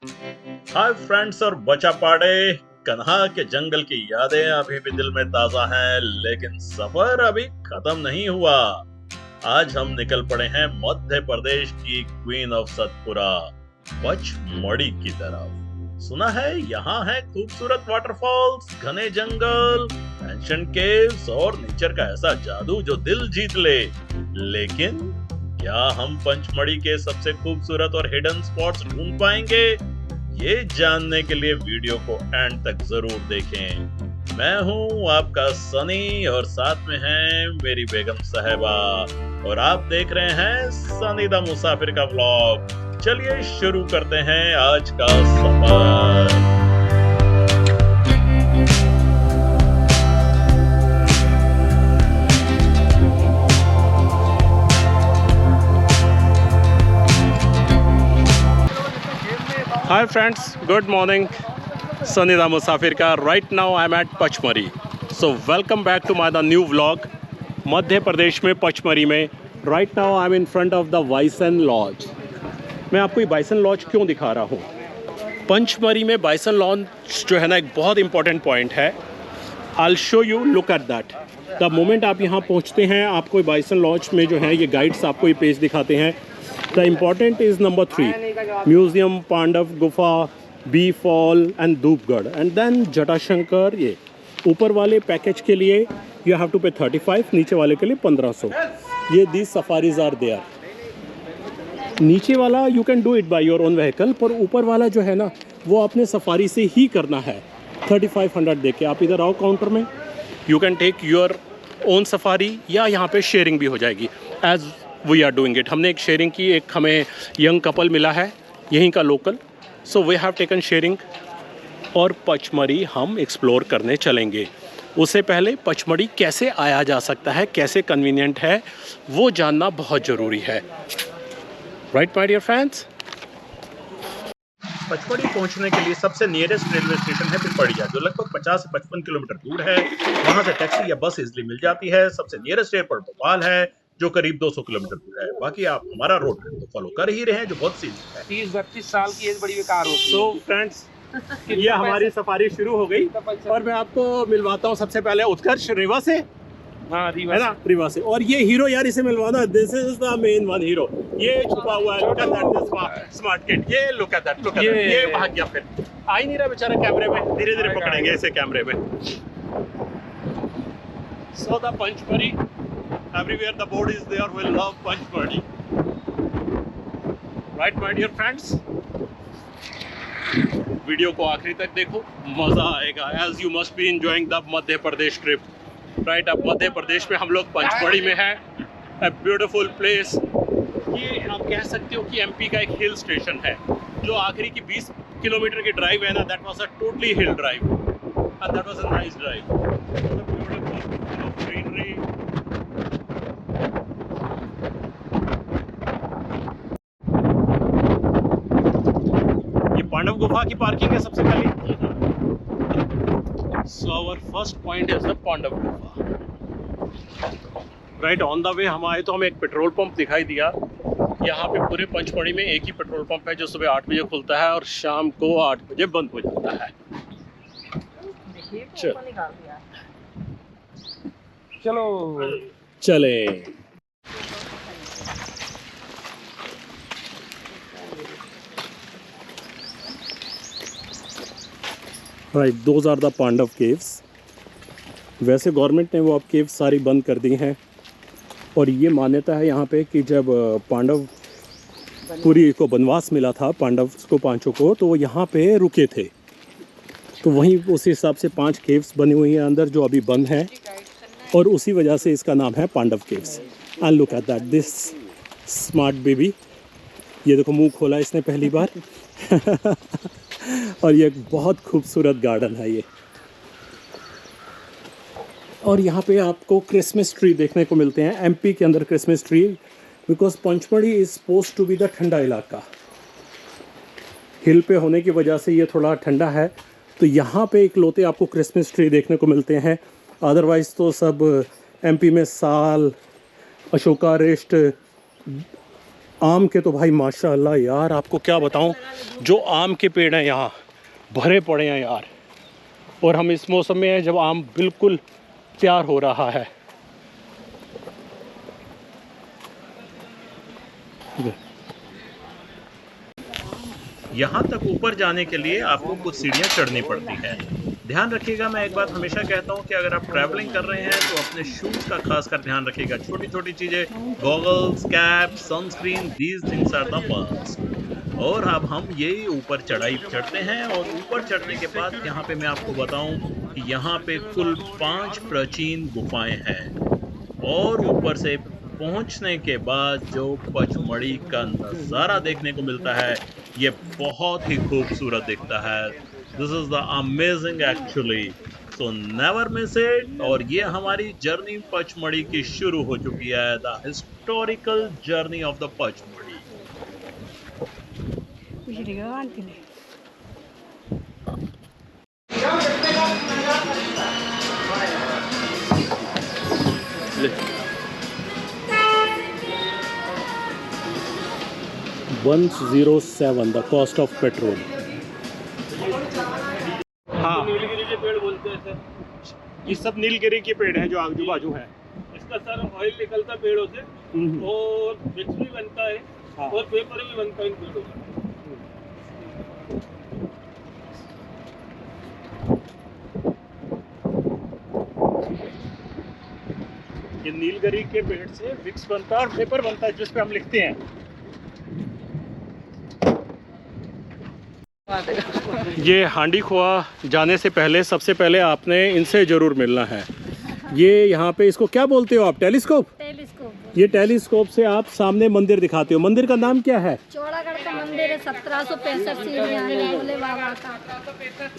Hi friends और बचा पाड़े। कन्हा के जंगल की यादें अभी भी दिल में ताजा हैं, लेकिन सफर अभी खत्म नहीं हुआ। आज हम निकल पड़े हैं मध्य प्रदेश की क्वीन ऑफ सतपुरा, पचमढ़ी की तरफ। सुना है यहाँ है खूबसूरत वाटरफॉल्स, घने जंगल, एंशिएंट केव्स और नेचर का ऐसा जादू जो दिल जीत ले। लेकिन क्या हम पंचमढ़ी के सबसे खूबसूरत और हिडन स्पॉट्स ढूंढ पाएंगे? ये जानने के लिए वीडियो को एंड तक जरूर देखें। मैं हूं आपका सनी और साथ में है मेरी बेगम साहिबा, और आप देख रहे हैं सनी द मुसाफिर का व्लॉग। चलिए शुरू करते हैं आज का सफर। Hi friends, good morning. Sunny the Musafir का right now I am at Pachmarhi. So welcome back to my the new vlog. Madhya Pradesh में पचमढ़ी में right now I am in front of the bison lodge. मैं आपको ये बाइसन लॉज क्यों दिखा रहा हूँ? पंचमढ़ी में बाइसन लॉज जो है ना, एक बहुत इंपॉर्टेंट पॉइंट है। I show you, look at that. The moment आप यहाँ पहुँचते हैं, आपको बाइसन लॉज में जो है ये गाइड्स आपको ये पेज दिखाते हैं। The important is number 3, Museum, Pandav गुफा, bee fall and Dhupgarh, and then Jatashankar. ये ऊपर वाले पैकेज के लिए यू हैव टू पे 35, नीचे वाले के लिए 1500। ये दीज सफारीज आर देयर। नीचे वाला you can do it by your own vehicle, पर ऊपर वाला जो है ना, वो अपने सफारी से ही करना है। 3500 दे के आप इधर आओ काउंटर में, you can take your own safari, या यहाँ पे शेयरिंग भी हो जाएगी as we are doing it. हमने एक शेयरिंग की, एक हमें यंग कपल मिला है यहीं का local, so we have taken sharing. और पचमढ़ी हम एक्सप्लोर करने चलेंगे। उससे पहले पचमढ़ी कैसे आया जा सकता है, कैसे कन्वीनियंट है, वो जानना बहुत ज़रूरी है। Right my dear friends. Pachmarhi पहुंचने के लिए सबसे नियरेस्ट रेलवे स्टेशन है पिपरिया, जो लगभग 50 से 55 किलोमीटर दूर है। वहां से टैक्सी या बस इजिली मिल जाती है। सबसे नियरेस्ट एयरपोर्ट भोपाल है, जो करीब 200 किलोमीटर दूर है। बाकी आप हमारा रोड ट्रिप तो फॉलो कर ही रहे हैं, जो बहुत सीधी है। 30-32 साल की एज बड़ी बेकार होती है। सो फ्रेंड्स, ये हमारी सफारी शुरू हो गई और मैं आपको मिलवाता हूँ सबसे पहले उत्कर्ष रीवा से। हाँ, है ना, रीवा से। और ये हीरो यार, इसे मिलवाना। This is the main one hero. ये छुपा हुआ है, look at that smart kid. ये look at that, look at that. ये भाग गया, फिर आ ही नहीं रहा बेचारा कैमरे में। धीरे धीरे पकड़ेंगे इसे कैमरे में। So the Pachmarhi, everywhere the board is there, will love Panchmढ़ी. Right my dear friends, video को आखिरी तक देखो, मज़ा आएगा। As you must be enjoying the Madhya Pradesh trip. Right, अब मध्य प्रदेश में हम लोग पंचमढ़ी में हैं। A beautiful place. ये आप कह सकते हो कि एमपी का एक हिल स्टेशन है। जो आखिरी की 20 किलोमीटर की ड्राइव है ना, that was a totally hill drive and that was a nice drive. It was a beautiful greenery. Pandav गुफा की पार्किंग है सबसे पहले। So our first point is the Pandav Gufa. Right on the way हम आए तो हमें एक पेट्रोल पंप दिखाई दिया। यहाँ पे पूरे पंचमढ़ी में एक ही पेट्रोल पंप है, जो सुबह 8 बजे खुलता है और शाम को 8 बजे बंद हो जाता है। चलो चले। Right, those are the Pandav caves. वैसे गवर्नमेंट ने वो अब केव्स सारी बंद कर दी हैं, और ये मान्यता है यहाँ पे कि जब पांडव पुरी को वनवास मिला था, पांडव को पांचों को, तो वो यहाँ पे रुके थे। तो वहीं उस हिसाब से 5 केव्स बनी हुई हैं अंदर, जो अभी बंद हैं, और उसी वजह से इसका नाम है Pandav caves. And look at that, this smart baby. ये देखो, मुंह खोला इसने पहली बार। और ये एक बहुत खूबसूरत गार्डन है ये। और यहाँ पे आपको क्रिसमस ट्री देखने को मिलते हैं। एमपी के अंदर Christmas tree, because Panchmarhi is suppose to be the ठंडा इलाका। हिल पे होने की वजह से ये थोड़ा ठंडा है, तो यहाँ पे इकलौते आपको क्रिसमस ट्री देखने को मिलते हैं। अदरवाइज़ तो सब एमपी में साल, अशोका रिष्ट, आम के तो भाई माशाल्लाह यार, आपको क्या बताऊं, जो आम के पेड़ हैं यहाँ भरे पड़े हैं यार। और हम इस मौसम में हैं जब आम बिल्कुल तैयार हो रहा है। यहाँ तक ऊपर जाने के लिए आपको कुछ सीढ़ियाँ चढ़नी पड़ती है। ध्यान रखिएगा, मैं एक बात हमेशा कहता हूँ कि अगर आप ट्रैवलिंग कर रहे हैं तो अपने शूज़ का खास कर ध्यान रखिएगा। छोटी छोटी चीज़ें, goggles, cap, sunscreen, these things are the must. और अब हम यही ऊपर चढ़ाई चढ़ते हैं। और ऊपर चढ़ने के बाद यहाँ पे मैं आपको बताऊँ कि यहाँ पे कुल 5 प्राचीन गुफाएं हैं। और ऊपर से पहुंचने के बाद जो पचमढ़ी का नज़ारा देखने को मिलता है, ये बहुत ही खूबसूरत दिखता है। This is the amazing actually, so never miss it. और ये हमारी जर्नी पचमढ़ी की शुरू हो चुकी है, the historical journey of the Pachmarhi. $107 the cost of petrol. हाँ, नीलगिरी के पेड़ बोलते हैं सर। ये सब नीलगिरी के पेड़ हैं जो आजू बाजू हैं। इसका सर ऑयल निकलता है पेड़ों से और विक्स भी बनता है। हाँ। और पेपर भी बनता है इन पेड़ों का। ये नीलगिरी के पेड़ से विक्स बनता है और पेपर बनता है जिस पे हम लिखते हैं। ये हांडी खोआ जाने से पहले सबसे पहले आपने इनसे ज़रूर मिलना है। ये यहाँ पे इसको क्या बोलते हो आप? टेलीस्कोप। टेलीस्कोप। ये टेलीस्कोप से आप सामने मंदिर दिखाते हो। मंदिर का नाम क्या है? चौड़ागढ़ का मंदिर है। 1765 सीढ़ियाँ हैं भोले बाबा का।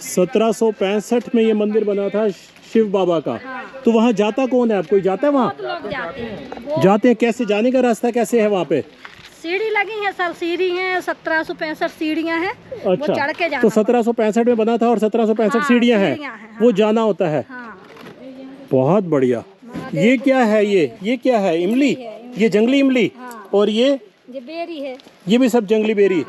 1765 में ये मंदिर बना था शिव बाबा का। हाँ। तो वहाँ जाता कौन है? आप कोई जाता है वहाँ? बहुत लोग जाते हैं। जाते हैं। कैसे जाने का रास्ता कैसे है वहाँ पे? सीढ़ी लगी है सर, सीढ़ी है। 1765 सीढ़ियाँ हैं। अच्छा, वो चढ़ के जाना। तो 1765 में बना था और 1765 हाँ, सीढ़ियाँ हैं, सीढ़ियाँ हैं, वो जाना होता है। हाँ। बहुत बढ़िया। ये क्या है? ये क्या है? इमली। ये जंगली इमली। हाँ। और ये बेरी है। ये भी सब जंगली बेरी।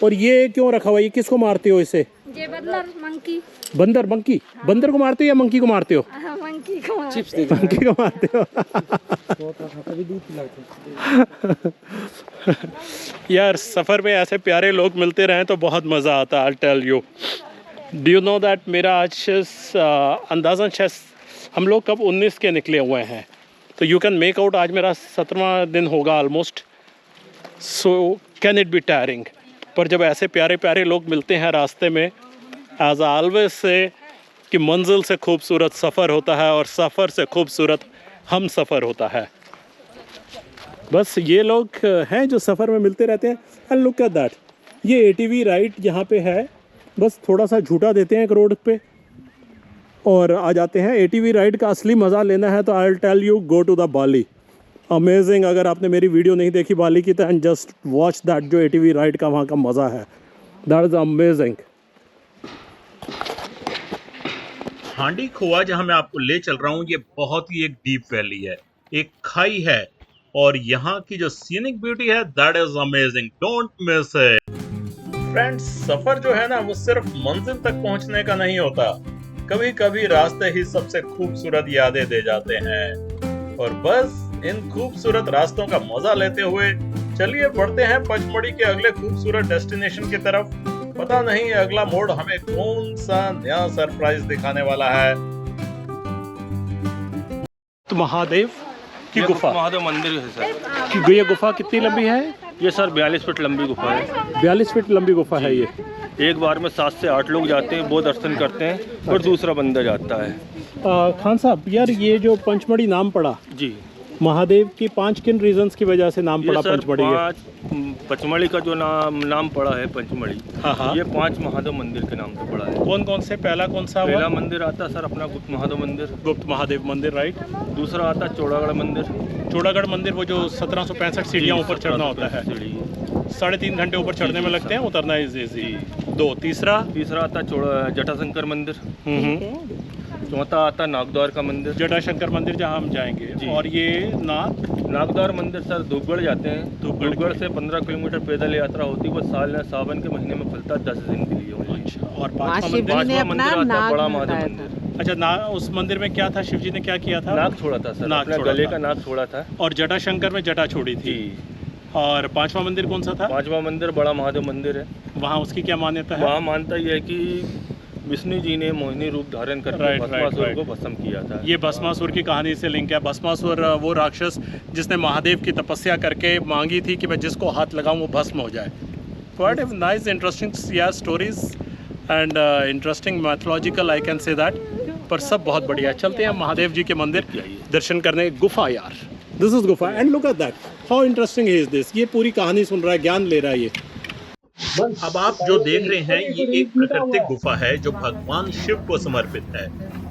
और ये क्यों रखा हुआ? ये किसको मारते हो इसे? ये बंदर, मंकी। बंदर, मंकी। बंदर को मारते हो या मंकी को मारते हो? मंकी को मंकी को मारते हो। यार, सफ़र में ऐसे प्यारे लोग मिलते रहें तो बहुत मज़ा आता है। I tell you, do you know that मेरा आज अंदाज़न हम लोग कब 19 के निकले हुए हैं, तो यू कैन मेक आउट आज मेरा 17वां दिन होगा almost. So can it be tiring. पर जब ऐसे प्यारे प्यारे लोग मिलते हैं रास्ते में, एज ऑलवेज से कि मंजिल से खूबसूरत सफ़र होता है और सफ़र से खूबसूरत हम सफ़र होता है। बस ये लोग हैं जो सफ़र में मिलते रहते हैं। एंड लुक एट दैट, ये ATV राइड यहाँ पे है। बस थोड़ा सा झूठा देते हैं एक रोड पे और आ जाते हैं। ATV राइड का असली मज़ा लेना है तो I will tell you, go to the Bali. Amazing. अगर आपने मेरी वीडियो नहीं देखी बाली की तो एंड जस्ट वॉच दैट, जो ATV राइड का वहाँ का मज़ा है, दैट इज़ अमेजिंग। हांडी खोआ जहाँ मैं आपको ले चल रहा हूँ, ये बहुत ही एक डीप वैली है, एक खाई है। और यहाँ की जो सीनिक ब्यूटी है, that is amazing, don't miss it. Friends, सफर जो है ना, वो सिर्फ मंजिल तक पहुँचने का नहीं होता, कभी कभी रास्ते ही सबसे खूबसूरत यादें दे जाते हैं। और बस इन खूबसूरत रास्तों का मजा लेते हुए चलिए बढ़ते हैं पचमढ़ी के अगले खूबसूरत डेस्टिनेशन की तरफ। पता नहीं अगला मोड़ हमें कौन सा नया सरप्राइज दिखाने वाला है। तो महादेव की गुफा, महादेव मंदिर है सर। ये गुफा कितनी लंबी है? ये सर 42 फीट लंबी गुफा है। 42 फीट लंबी गुफा है ये। एक बार में 7 से 8 लोग जाते हैं, वो दर्शन करते हैं और दूसरा बंदा जाता है। खान साहब, यार ये जो पंचमढ़ी नाम पड़ा जी, महादेव की 5 किन रीजंस की वजह से नाम पड़ा पंचमढ़ी? पचमढ़ी का जो नाम पड़ा है पंचमढ़ी, हाँ, ये 5 महादेव मंदिर के नाम से पड़ा है। कौन कौन से? पहला कौन सा? पहला मंदिर आता है सर अपना गुप्त महादेव मंदिर। गुप्त महादेव मंदिर, राइट। दूसरा आता है चौड़ागढ़ मंदिर। चौड़ागढ़ मंदिर, वो जो 1765 सीढ़ियाँ ऊपर चढ़ना होता है, 3.5 घंटे ऊपर चढ़ने में लगते हैं, उतरना इजी। 2 तीसरा आता है जटाशंकर मंदिर। चौथा आता है नागद्वार का मंदिर, जटाशंकर मंदिर जहाँ हम जाएंगे। जी। और ये नागद्वार मंदिर सर धूपगढ़ जाते हैं। धूपगढ़ धूपगढ़ से 15 किलोमीटर पैदल यात्रा होती है। वो सावन के महीने में खुलता है 10 दिन के लिए। अच्छा, और वहाँ पांचवा शिव जी मंदिर? ने अपना आता है नाग बड़ा हटाया महादेव था। मंदिर। अच्छा, ना उस मंदिर में क्या था, शिव जी ने क्या किया था? नाग छोड़ा था सर, नाग अपने छोड़ा गले था। का नाग छोड़ा था। और जटाशंकर में जटा छोड़ी थी। और पांचवा मंदिर कौन सा था? पांचवा मंदिर बड़ा महादेव मंदिर है। वहाँ उसकी क्या मान्यता है? वहाँ मानता यह है कि विष्णु जी ने मोहिनी रूप धारण करके भस्मासुर को भस्म किया था। ये भस्मासुर की कहानी से लिंक है। भस्मासुर वो राक्षस जिसने महादेव की तपस्या करके मांगी थी कि मैं जिसको हाथ लगाऊं वो भस्म हो जाए। Quite nice interesting stories and interesting mythological, I can say that. पर सब बहुत बढ़िया है। चलते हैं महादेव जी के मंदिर दर्शन करने। गुफा यार, दिस इज गुफा and look at that, how interesting is this. ये पूरी कहानी सुन रहा है, ज्ञान ले रहा है ये। अब आप जो देख रहे हैं ये एक प्राकृतिक गुफा है जो भगवान शिव को समर्पित है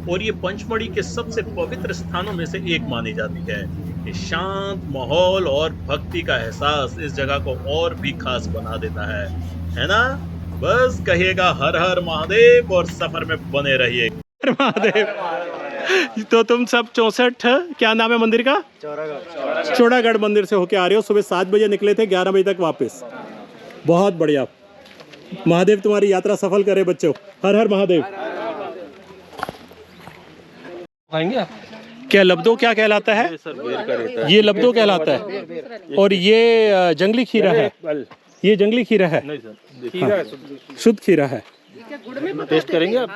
और ये पंचमढ़ी के सबसे पवित्र स्थानों में से एक मानी जाती है। ये शांत माहौल और भक्ति का एहसास इस जगह को और भी खास बना देता है ना? बस कहिएगा हर हर महादेव और सफर में बने रहिए। महादेव। तो तुम सब 64, क्या नाम है मंदिर का? चौड़ागढ़ मंदिर से होके आ रहे हो। सुबह 7 बजे निकले थे, 11 बजे तक वापस। बहुत बढ़िया। महादेव तुम्हारी यात्रा सफल करे बच्चों। हर हर महादेव। खाएंगे आप? क्या लब्दो क्या कहलाता है? ये सर बेर का रहता है। ये लब्दो कहलाता है। और ये जंगली खीरा है। ये जंगली खीरा है? नहीं सर, खीरा है, शुद्ध खीरा है। टेस्ट करेंगे आप?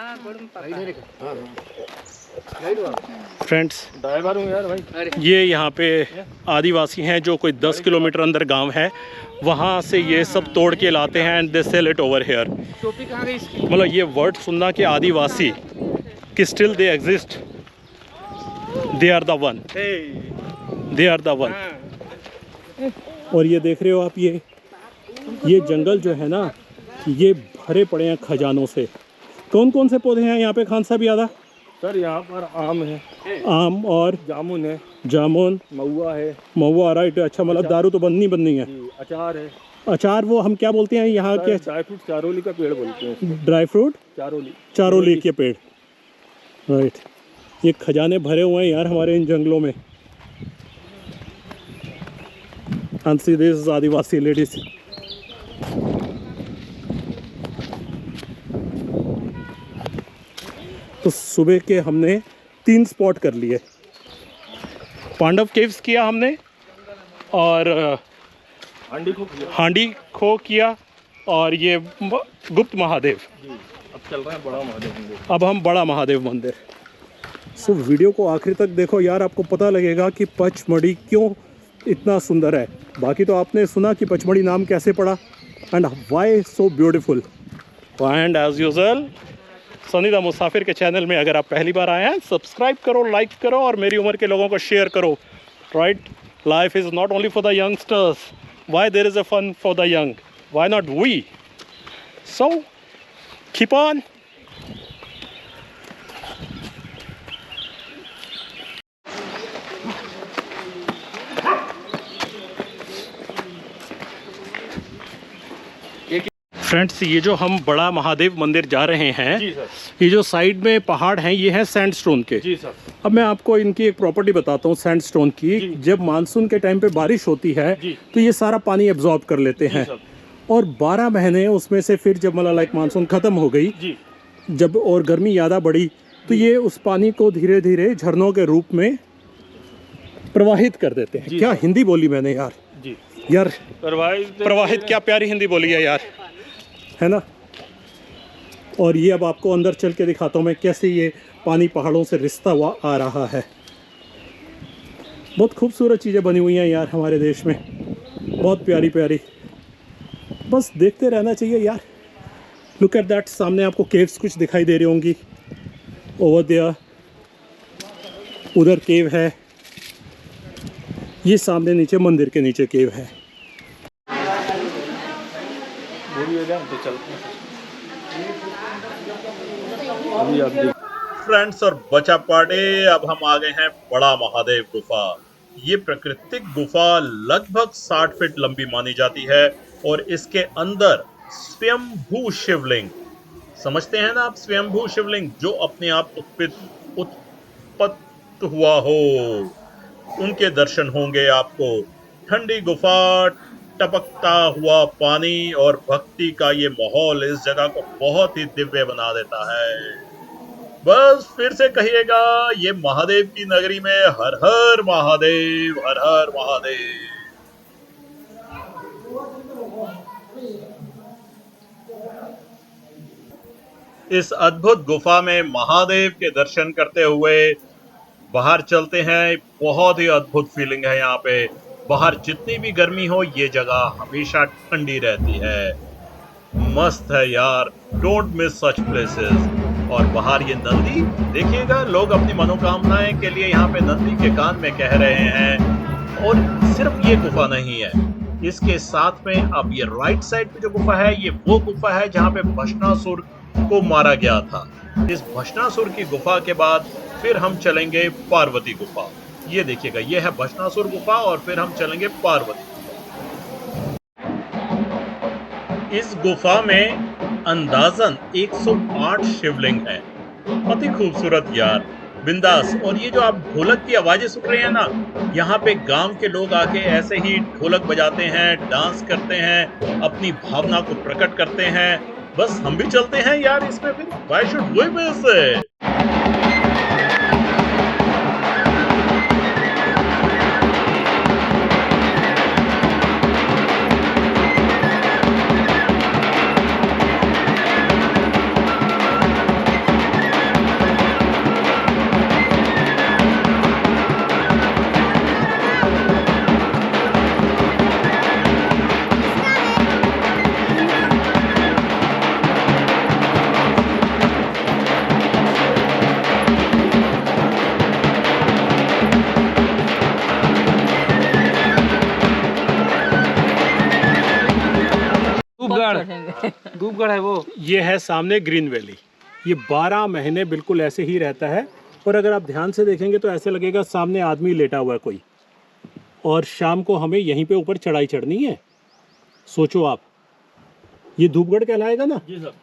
फ्रेंड्स, ड्राइवर हूँ यार भाई। ये यहाँ पे आदिवासी हैं जो कोई 10 किलोमीटर अंदर गांव है, वहाँ से ये सब तोड़ के लाते हैं and they sell it over here. मतलब ये वर्ड सुनना कि आदिवासी कि still they exist, they are the one, they are the one. और ये देख रहे हो आप, ये जंगल जो है ना, ये भरे पड़े हैं खजानों से। कौन कौन से पौधे हैं यहाँ पे खान साहब याद? सर यहाँ पर आम है, आम और जामुन है, जामुन, महुआ है, महुआ, राइट। अच्छा, मतलब दारू तो बननी है। अचार है। अचार वो हम क्या बोलते हैं यहाँ के? ड्राई फ्रूट चारोली का पेड़ बोलते हैं। ड्राई फ्रूट चारोली के पेड़, राइट। ये खजाने भरे हुए हैं यार हमारे इन जंगलों में। And see this Adivasi ladies. तो सुबह के हमने 3 स्पॉट कर लिए। पांडव केव्स किया हमने, और हांडी खो किया, और ये गुप्त महादेव। अब चल रहा है बड़ा महादेव मंदिर। अब हम बड़ा महादेव मंदिर। सो वीडियो को आखिर तक देखो यार, आपको पता लगेगा कि पचमढ़ी क्यों इतना सुंदर है। बाकी तो आपने सुना कि पचमढ़ी नाम कैसे पड़ा and why so beautiful. And as usual Sunny the Musafir के चैनल में अगर आप पहली बार आए हैं, सब्सक्राइब करो, लाइक करो और मेरी उम्र के लोगों को शेयर करो, right. Life is not only for the youngsters, why there is a fun for the young, why not we. So keep on. Friends, ये जो हम बड़ा महादेव मंदिर जा रहे हैं, जी सर। ये जो साइड में पहाड़ हैं, ये हैं सैंडस्टोन के। जी सर। अब मैं आपको इनकी एक प्रॉपर्टी बताता हूँ सैंडस्टोन की। जब मानसून के टाइम पे बारिश होती है तो ये सारा पानी एब्जॉर्ब कर लेते हैं, और 12 महीने उसमें से फिर जब मतलब लाइक मानसून ख़त्म हो गई, जब और गर्मी ज़्यादा बढ़ी, तो ये उस पानी को धीरे धीरे झरनों के रूप में प्रवाहित कर देते हैं। क्या हिंदी बोली मैंने यार? जी यार, प्रवाहित क्या प्यारी हिंदी बोली है यार, है ना। और ये अब आपको अंदर चल के दिखाता हूँ मैं कैसे ये पानी पहाड़ों से रिश्ता हुआ आ रहा है। बहुत खूबसूरत चीज़ें बनी हुई हैं यार हमारे देश में, बहुत प्यारी प्यारी। बस देखते रहना चाहिए यार। लुक एट दैट, सामने आपको केव्स कुछ दिखाई दे रही होंगी। ओवर देयर, उधर केव है, ये सामने नीचे मंदिर के नीचे केव है। फ्रेंड्स और बचा पार्टी, अब हम आ गए हैं बड़ा महादेव गुफा। ये प्राकृतिक गुफा लगभग 60 फीट लंबी मानी जाती है और इसके अंदर स्वयंभू शिवलिंग, समझते हैं ना आप, स्वयंभू शिवलिंग जो अपने आप उत्पत्त हुआ हो, उनके दर्शन होंगे आपको। ठंडी गुफा, टपकता हुआ पानी और भक्ति का ये माहौल इस जगह को बहुत ही दिव्य बना देता है। बस फिर से कहिएगा, ये महादेव की नगरी में हर हर महादेव, हर हर महादेव। इस अद्भुत गुफा में महादेव के दर्शन करते हुए बाहर चलते हैं। बहुत ही अद्भुत फीलिंग है यहाँ पे। बाहर जितनी भी गर्मी हो, ये जगह हमेशा ठंडी रहती है। मस्त है यार, डोंट मिस सच प्लेसेस। और बाहर ये नंदी देखिएगा, लोग अपनी मनोकामनाएं के लिए यहाँ पे नंदी के कान में कह रहे हैं। और सिर्फ ये गुफा नहीं है, इसके साथ में अब ये राइट साइड पे जो गुफा है, ये वो गुफा है जहाँ पे भस्मासुर को मारा गया था। इस भस्मासुर की गुफा के बाद फिर हम चलेंगे पार्वती गुफा। ये देखिएगा, ये है भस्मासुर गुफा और फिर हम चलेंगे पार्वती गुफा। इस गुफा में अंदाजन 108 शिवलिंग है। बहुत ही खूबसूरत यार, बिंदास। और ये जो आप ढोलक की आवाजें सुन रहे हैं ना, यहाँ पे गांव के लोग आके ऐसे ही ढोलक बजाते हैं, डांस करते हैं, अपनी भावना को प्रकट करते हैं। बस हम भी चलते हैं यार इसमें, फिर why should we miss it. Dhupgarh है वो। ये है सामने ग्रीन वैली। ये 12 महीने बिल्कुल ऐसे ही रहता है। और अगर आप ध्यान से देखेंगे तो ऐसे लगेगा सामने आदमी लेटा हुआ है कोई। और शाम को हमें यहीं पे ऊपर चढ़ाई चढ़नी है। सोचो आप, ये धूपगढ़ कहलाएगा ना जी सर।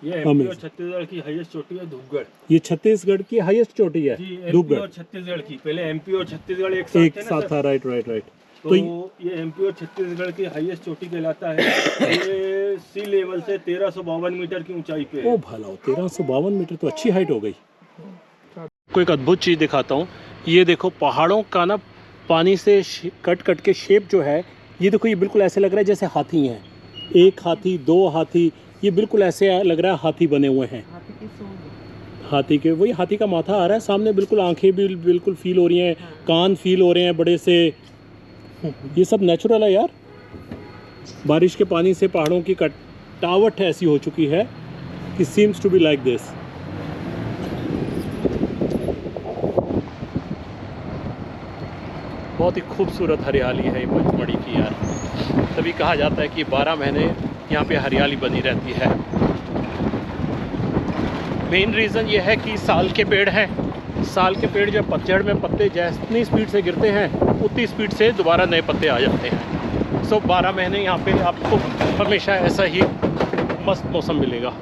ये एमपी और छत्तीसगढ़ की हाईएस्ट चोटी है धूपगढ़। ये छत्तीसगढ़ की हाईएस्ट चोटी है धूपगढ़। और छत्तीसगढ़ की, पहले एमपी और छत्तीसगढ़ एक साथ था। Right right right. तो ये एमपी और छत्तीसगढ़ की हाईएस्ट चोटी कहलाता है। ये सी लेवल से 1352 मीटर की ऊंचाई पे। ओ भला, 1352 मीटर तो अच्छी हाइट हो गई। कोई एक अद्भुत चीज़ दिखाता हूँ। ये देखो पहाड़ों का ना पानी से कट कट के शेप जो है, ये देखो, ये बिल्कुल ऐसे लग रहा है जैसे हाथी हैं। एक हाथी, दो हाथी, ये बिल्कुल ऐसे लग रहा है हाथी बने हुए हैं। हाथी के, वही हाथी का माथा आ रहा है सामने, बिल्कुल आंखें भी बिल्कुल फील हो रही हैं, कान फील हो रहे हैं बड़े से। ये सब नेचुरल है यार। बारिश के पानी से पहाड़ों की कटावट ऐसी हो चुकी है कि seems to be like this. बहुत ही खूबसूरत हरियाली है ये पचमढ़ी की यार। तभी कहा जाता है कि 12 महीने यहाँ पे हरियाली बनी रहती है। मेन रीज़न ये है कि साल के पेड़ हैं। साल के पेड़ जब पतझड़ में पत्ते जितनी स्पीड से गिरते हैं, उतनी स्पीड से दोबारा नए पत्ते आ जाते हैं। सो 12 महीने यहाँ पे आपको हमेशा ऐसा ही मस्त मौसम मिलेगा।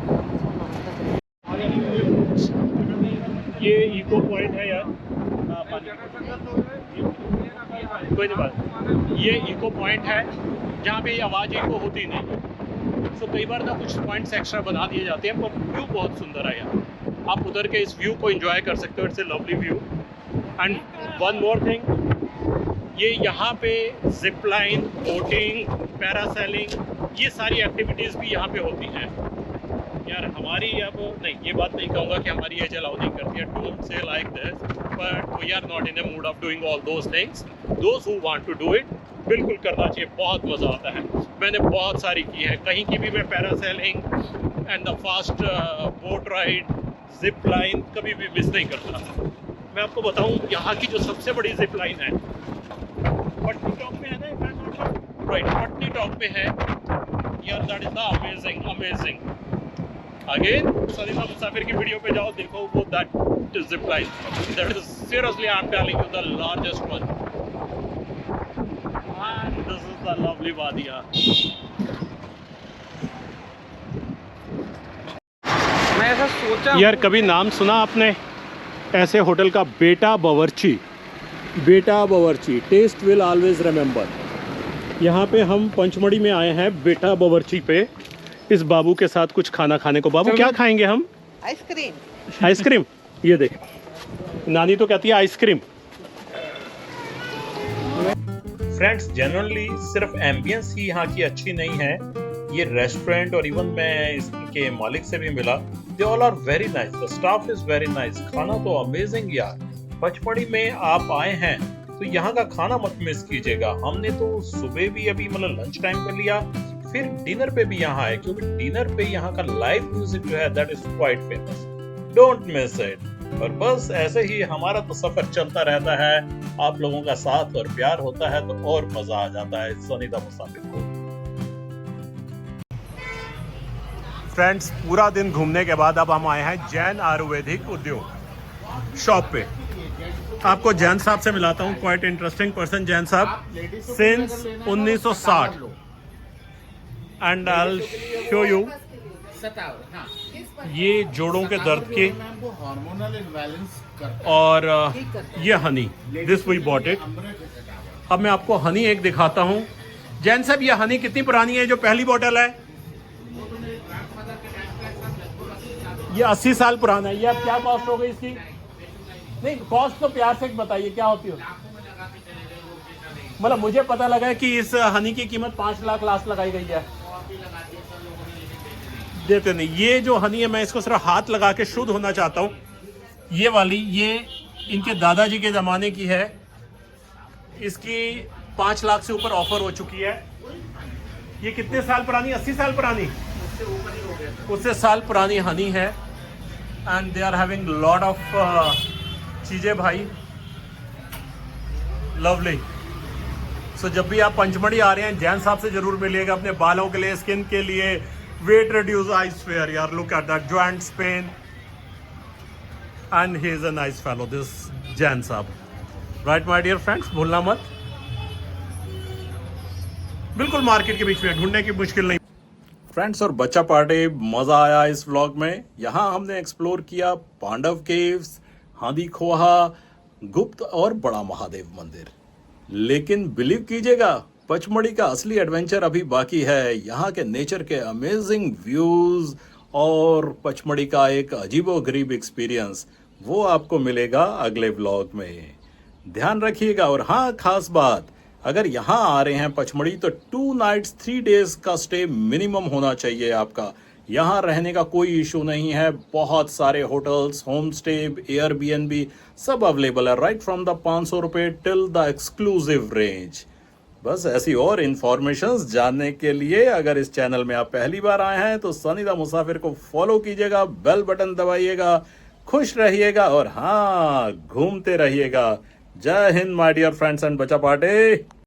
ये इको पॉइंट है यार। कोई नहीं बात, ये इको पॉइंट है जहाँ पे आवाज़ इको होती नहीं। सो कई बार ना कुछ पॉइंट्स एक्स्ट्रा बना दिए जाते हैं, पर व्यू बहुत सुंदर है यार। आप उधर के इस व्यू को एंजॉय कर सकते हो। It's a lovely view. And one more thing, ये यहाँ पे जिप लाइन, बोटिंग, पैरासेलिंग, ये सारी एक्टिविटीज़ भी यहाँ पे होती हैं यार। हमारी अब नहीं, ये बात नहीं कहूँगा कि हमारी एज अलाउ नहीं करती है, don't say like this, but we are not in a mood of doing all those things. Those who want to do it, बिल्कुल करना चाहिए, बहुत मज़ा आता है। मैंने बहुत सारी की है, कहीं की भी मैं parasailing and the fast boat ride, zip line कभी भी मिस नहीं करता। मैं आपको बताऊँ, यहाँ की जो सबसे बड़ी जिप लाइन है पटनी टॉप में है ना, राइट, पटनी टॉप में है यार। That is the amazing amazing. Again Sunny the Musafir की वीडियो पे जाओ, देखो वो that is zip line. That is seriously I am telling you the largest one. And this is the lovely wadiya. मैं ऐसा सोचा यार, कभी नाम सुना आपने ऐसे होटल का बेटा बावर्ची, टेस्ट विल ऑलवेज रिमेंबर। यहाँ पे हम पंचमढ़ी में आए हैं बेटा बावर्ची पे इस बाबू के साथ कुछ खाना खाने को। बाबू क्या खाएंगे हम? आइसक्रीम। आइसक्रीम, ये देख नानी तो कहती है आइसक्रीम। फ्रेंड्स, जनरली सिर्फ एम्बियंस ही यहाँ की अच्छी नहीं है, ये रेस्टोरेंट और इवन मैं इसके मालिक से भी मिला, they all are very nice, the staff is very nice. खाना तो अमेजिंग यार। पचमढ़ी में आप आए हैं तो यहाँ का खाना मत मिस कीजिएगा। हमने तो सुबह भी अभी मतलब लंच टाइम पे लिया, फिर डिनर पे भी यहाँ आए, क्योंकि डिनर पे यहाँ का लाइव म्यूजिक जो है that is quite famous. Don't miss it. और बस ऐसे ही हमारा तो सफर चलता रहता है, आप लोगों का साथ और प्यार होता है तो और मजा आ जाता है सनी द मुसाफिर को। फ्रेंड्स, पूरा दिन घूमने के बाद अब हम आए हैं जैन आयुर्वेदिक उद्योग शॉप पे। आपको जैन साहब से मिलाता हूँ, क्वाइट इंटरेस्टिंग पर्सन जैन साहब, since 1960 and I will show you. ये जोड़ों के दर्द के हार्मोनल इम्बैलेंस और ये honey, this we bought it. अब मैं आपको हनी एक दिखाता हूँ। जैन साहब, ये हनी कितनी पुरानी है जो पहली बोतल है? ये 80 साल पुराना है। ये अब क्या कॉस्ट हो गई इसकी? नहीं, कॉस्ट तो प्यार से बताइए क्या होती है। मतलब मुझे पता लगा है कि इस हनी की कीमत 5 लाख लास्ट लगाई गई है। देते नहीं, ये जो हनी है मैं इसको सिर्फ हाथ लगा के शुद्ध होना चाहता हूँ। ये वाली, ये इनके दादाजी के ज़माने की है, इसकी 5 लाख से ऊपर ऑफर हो चुकी है। ये कितने साल पुरानी? 80 साल पुरानी, उससे साल पुरानी हनी है। And they are having lot of चीज़ें भाई, लवली। सो जब भी आप पंचमढ़ी आ रहे हैं जैन साहब से जरूर मिलिएगा, अपने बालों के लिए, स्किन के लिए, वेट रिड्यूस, आइस फेयर। यार look at that, joints pain, and he is a nice fellow this Jain sahab. Right my dear friends, भूलना मत, बिल्कुल मार्केट के बीच में, ढूंढने की मुश्किल नहीं। फ्रेंड्स, और बच्चा पार्टी, मजा आया इस व्लॉग में। यहाँ हमने एक्सप्लोर किया पांडव केव्स, हादी खोहा, गुप्त और बड़ा महादेव मंदिर। लेकिन बिलीव कीजिएगा, पचमढ़ी का असली एडवेंचर अभी बाकी है। यहाँ के नेचर के अमेजिंग व्यूज और पचमढ़ी का एक अजीबोगरीब एक्सपीरियंस, वो आपको मिलेगा अगले व्लॉग में। ध्यान रखिएगा। और हाँ, खास बात, अगर यहाँ आ रहे हैं पचमढ़ी तो 2 नाइट्स 3 डेज का स्टे मिनिमम होना चाहिए आपका। यहाँ रहने का कोई इशू नहीं है, बहुत सारे होटल्स, होम स्टे, एयरबीएनबी सब अवेलेबल है, राइट फ्रॉम द 500 रुपये टिल द एक्सक्लूसिव रेंज। बस ऐसी और इन्फॉर्मेशंस जानने के लिए अगर इस चैनल में आप पहली बार आए हैं तो सनी द मुसाफिर को फॉलो कीजिएगा, बेल बटन दबाइएगा, खुश रहिएगा और हाँ, घूमते रहिएगा। Jai Hind my dear friends and बच्चा पार्टी।